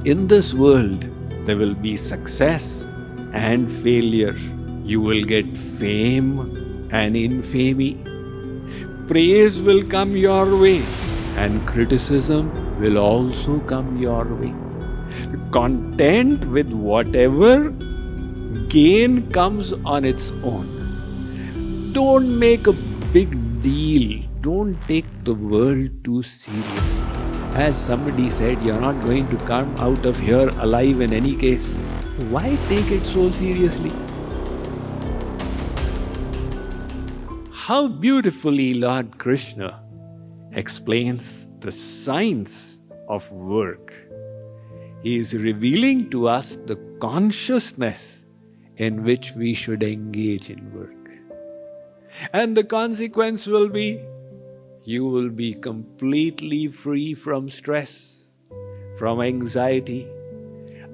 In this world, there will be success and failure. You will get fame and infamy. Praise will come your way, and criticism will also come your way. Content with whatever gain comes on its own. Don't make a big deal. Don't take the world too seriously. As somebody said, you're not going to come out of here alive in any case. Why take it so seriously? How beautifully Lord Krishna explains the science of work. He is revealing to us the consciousness in which we should engage in work. And the consequence will be, you will be completely free from stress, from anxiety,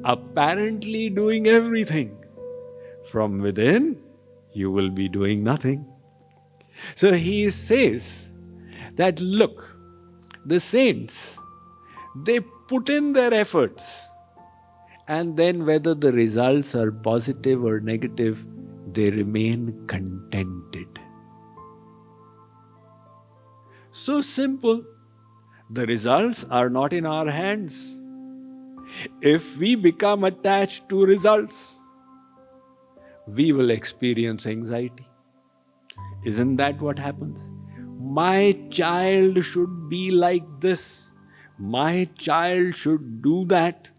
apparently doing everything. From within, you will be doing nothing. So he says that, look, the saints, they put in their efforts, and then whether the results are positive or negative, they remain contented. So simple. The results are not in our hands. If we become attached to results, we will experience anxiety. Isn't that what happens? My child should be like this. My child should do that.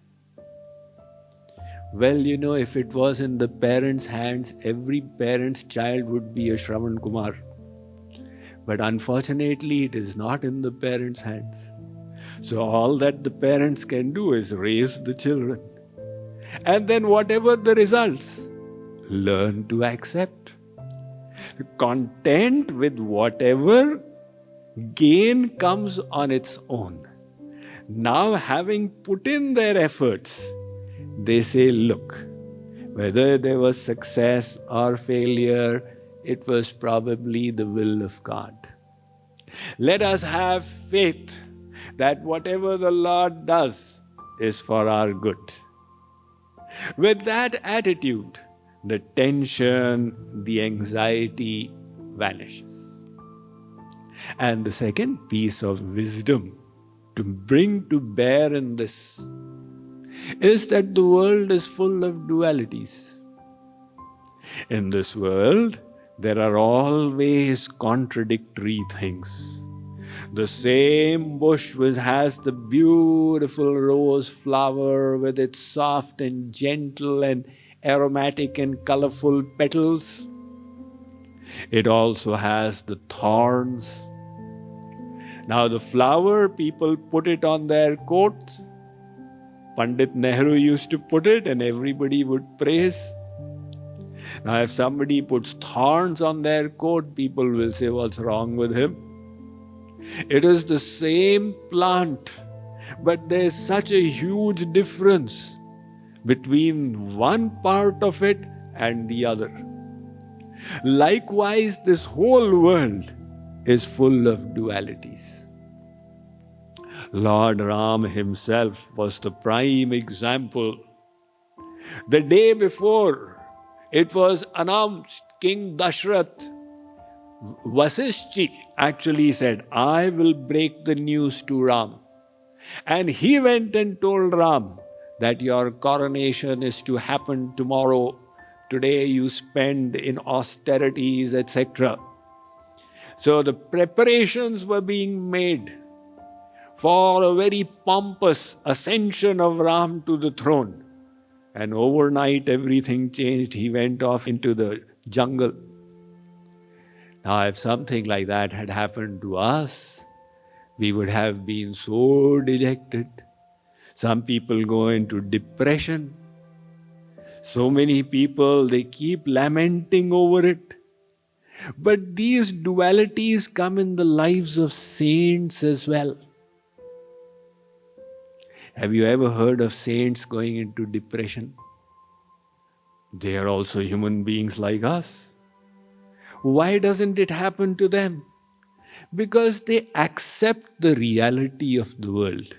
Well, if it was in the parents' hands, every parent's child would be a Shravan Kumar. But unfortunately, it is not in the parents' hands. So all that the parents can do is raise the children. And then whatever the results, learn to accept. Content with whatever gain comes on its own. Now, having put in their efforts, they say, look, whether there was success or failure, it was probably the will of God. Let us have faith that whatever the Lord does is for our good. With that attitude, the tension, the anxiety vanishes. And the second piece of wisdom to bring to bear in this is that the world is full of dualities. In this world, there are always contradictory things. The same bush which has the beautiful rose flower with its soft and gentle and aromatic and colorful petals, it also has the thorns. Now the flower, people put it on their coats. Pandit Nehru used to put it and everybody would praise. Now if somebody puts thorns on their coat, people will say, what's wrong with him? It is the same plant, but there's such a huge difference between one part of it and the other. Likewise, this whole world is full of dualities. Lord Ram himself was the prime example. The day before it was announced, King Dashrath, Vasishji actually said, I will break the news to Ram. And he went and told Ram that your coronation is to happen tomorrow. Today you spend in austerities, etc. So the preparations were being made for a very pompous ascension of Ram to the throne. And overnight everything changed. He went off into the jungle. Now if something like that had happened to us, we would have been so dejected. Some people go into depression. So many people, they keep lamenting over it. But these dualities come in the lives of saints as well. Have you ever heard of saints going into depression? They are also human beings like us. Why doesn't it happen to them? Because they accept the reality of the world.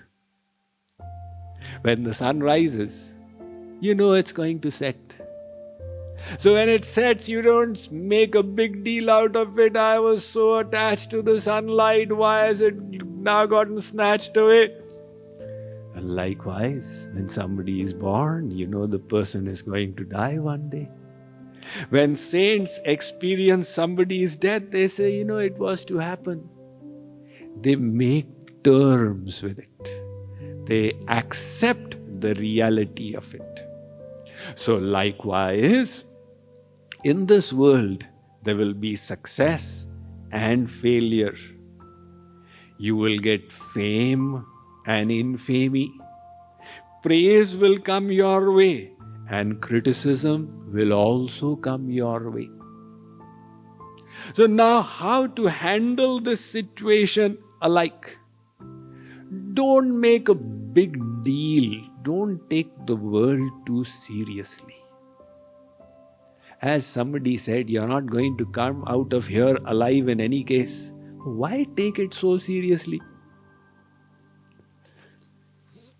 When the sun rises, you know it's going to set. So when it sets, you don't make a big deal out of it. I was so attached to the sunlight. Why has it now gotten snatched away? And likewise, when somebody is born, you know the person is going to die one day. When saints experience somebody's death, they say, it was to happen. They make terms with it. They accept the reality of it. So likewise, in this world, there will be success and failure. You will get fame and infamy. Praise will come your way, and criticism will also come your way. So now, how to handle this situation alike? Don't make a big deal. Don't take the world too seriously. As somebody said, you're not going to come out of here alive in any case. Why take it so seriously?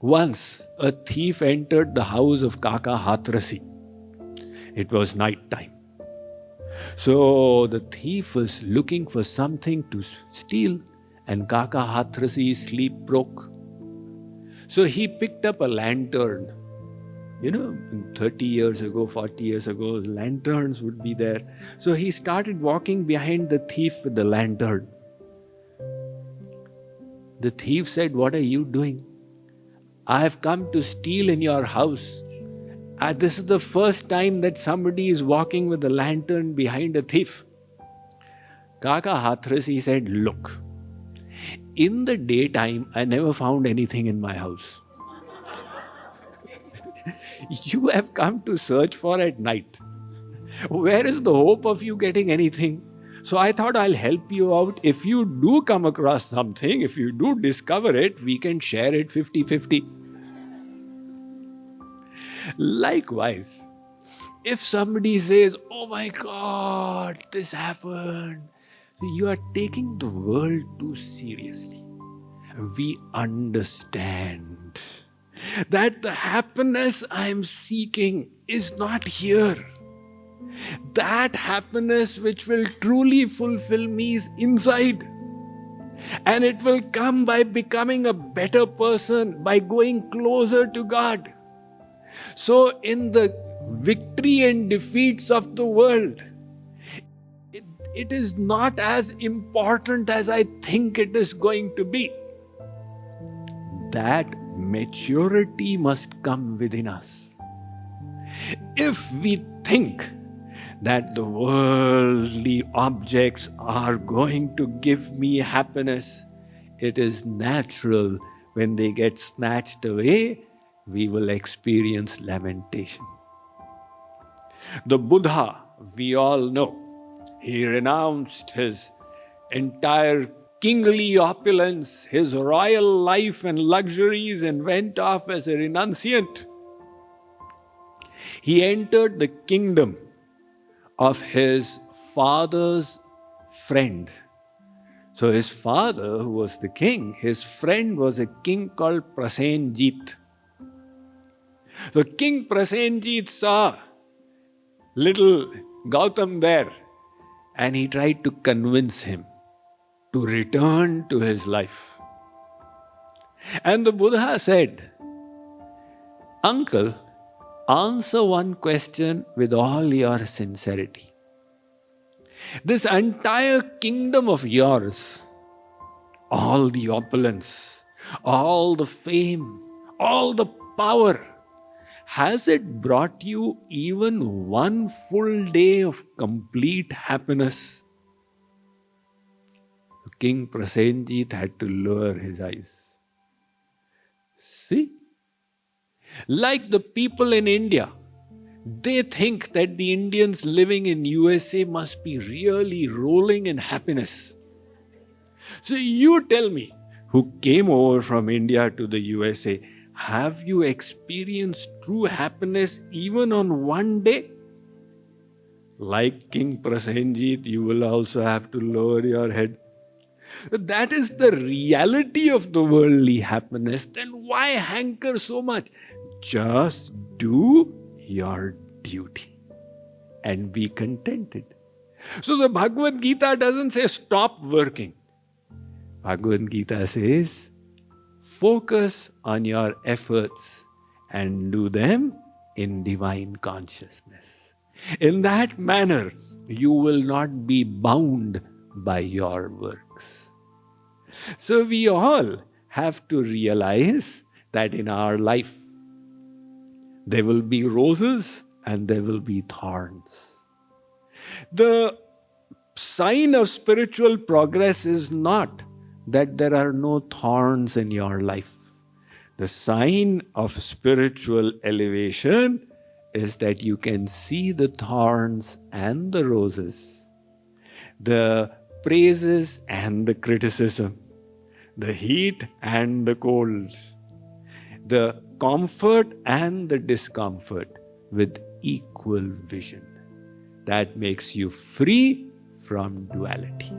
Once, a thief entered the house of Kaka Hatrasi. It was night time. So the thief was looking for something to steal, and Kaka Hatrasi's sleep broke. So he picked up a lantern. 30 years ago, 40 years ago, lanterns would be there. So he started walking behind the thief with the lantern. The thief said, "What are you doing? I have come to steal in your house. This is the first time that somebody is walking with a lantern behind a thief." Kaka Hatrasi said, "Look, in the daytime, I never found anything in my house. You have come to search for at night. Where is the hope of you getting anything? So I thought I'll help you out. If you do come across something, if you do discover it, we can share it 50-50. Likewise, if somebody says, "Oh my God, this happened," you are taking the world too seriously. We understand that the happiness I am seeking is not here. That happiness which will truly fulfill me is inside. And it will come by becoming a better person, by going closer to God. So in the victory and defeats of the world, it is not as important as I think it is going to be. That maturity must come within us. If we think that the worldly objects are going to give me happiness, it is natural when they get snatched away, we will experience lamentation. The Buddha, we all know, he renounced his entire kingly opulence, his royal life and luxuries, and went off as a renunciant. He entered the kingdom of his father's friend. So his father, who was the king, his friend was a king called Prasenjit. So King Prasenjit saw little Gautam there, and he tried to convince him to return to his life. And the Buddha said, "Uncle, answer one question with all your sincerity. This entire kingdom of yours, all the opulence, all the fame, all the power, has it brought you even one full day of complete happiness?" King Prasenjit had to lower his eyes. See? Like the people in India, they think that the Indians living in USA must be really rolling in happiness. So you tell me, who came over from India to the USA, have you experienced true happiness even on one day? Like King Prasenjit, you will also have to lower your head. That is the reality of the worldly happiness. Then why hanker so much? Just do your duty and be contented. So the Bhagavad Gita doesn't say stop working. Bhagavad Gita says focus on your efforts and do them in divine consciousness. In that manner, you will not be bound by your works. So we all have to realize that in our life, there will be roses and there will be thorns. The sign of spiritual progress is not that there are no thorns in your life. The sign of spiritual elevation is that you can see the thorns and the roses, the praises and the criticism, the heat and the cold, the comfort and the discomfort with equal vision. That makes you free from duality.